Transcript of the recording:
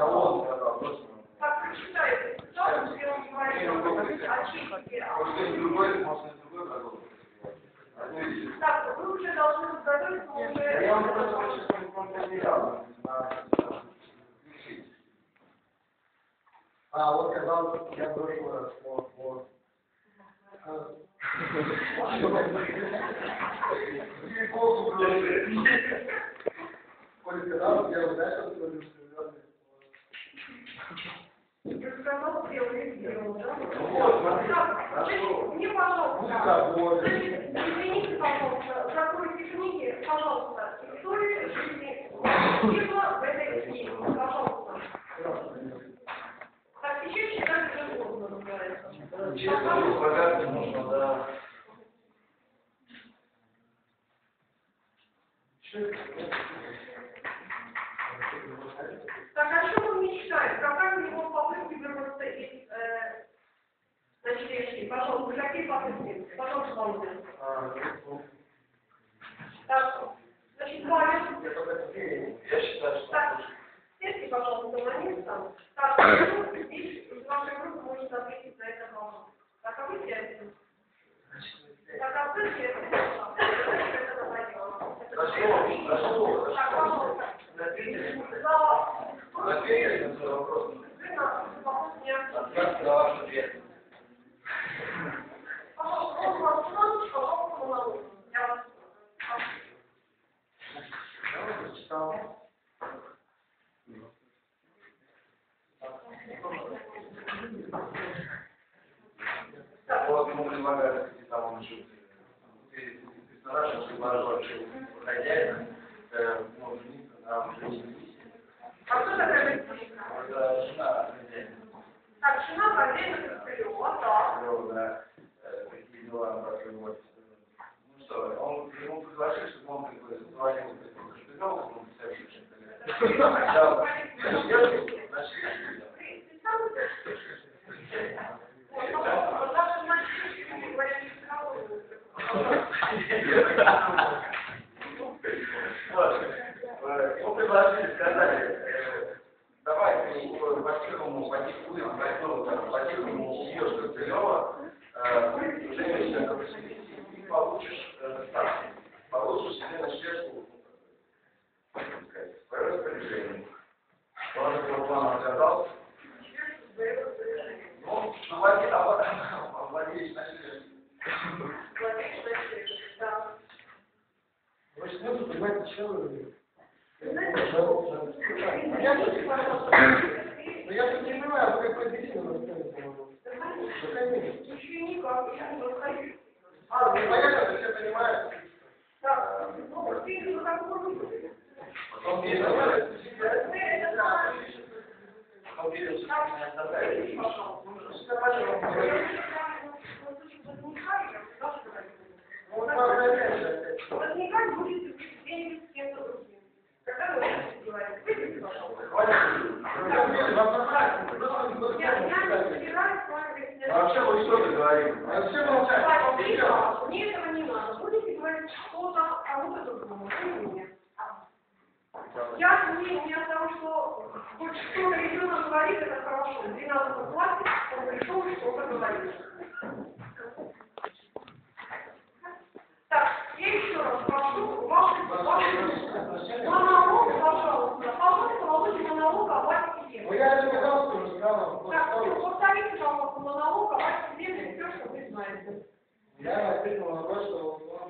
он сказал, точно. Так, прочитайте. Что он сделал, говорит, очистки. Так, вы уже должны подготовиться уже... Я вам просто материал. А, вот сказал, я прошлый раз, вот. Коля сказал, я удачно говорю, что Я сказал, сделал, да? вот, смотри, хорошо. Мне, пожалуйста, извините, пожалуйста, закройте книги, пожалуйста, история жизни, в этой книге, пожалуйста. Так, сейчас читать уже сложно называется. честно, богатый можно, да. Так, а что он не читает? Какая у него попытки вырваться из ночлежки? Пожалуйста, какие попытки? Пожалуйста, Володя. Так, значит, Ваня. Я считаю, что... Так, сядьте, пожалуйста, на место. Так, здесь из вашей группы может ответить на этот вопрос. Так, а вы сядете? Так, а вы сядете, пожалуйста. Хорошо. Так, пожалуйста. Ответили на свой вопрос. Вы на вопрос не ответили. Ответ на ваш ответ. Пожалуйста, он вас знает, пожалуйста, монолог. Я вас Прочитал. Вот ему предлагают, если там он жил, персонаж, он предложил, что хозяина, может жениться на мужчине. А кто такая женщина? Это жена хозяина. Так, жена хозяина Костылева, да. Да, такие дела, вот. Ну что, он ему предложил, чтобы он как бы звонил Костылеву, он совершивший. Ему предложили, сказали, давай ты по-тихому, по-тихому ее Костылева, женишься на Василисе и получишь ставку. Получишь себе ночлежку, свое распоряжение. Он от этого плана отказался. Ну, владелец ночлежки. Да. Вы же можете понимать, что вы... Я тут не понимаю, вы какой причину рассказываете? Ну, конечно. Еще никак, я не подхожу. Ну, понятно, все понимают. Так, ну, ты за такой выпуск. Потом видно, потом видно, что меня оставляют. Возникать будет впечатление с кем-то другим. Когда вы будете говорить? Выйдите, пожалуйста. Я не собираюсь с вами объяснять. Вообще, вы что-то говорите? Вообще молчать. Мне этого не надо. Будете говорить что-то кому-то другому, не мне. Я не от того, что хоть что-то ребенок говорит, это хорошо. 12 классе он пришел и что-то говорит. Так, я еще раз прошу, ваш монолог, пожалуйста. Пожалуйста, Володя, монолог о Васе. Ну, я это сказал, что уже сказал. Так, повторите, пожалуйста, монолог о Васе, все, что вы знаете. Я ответил на то, что он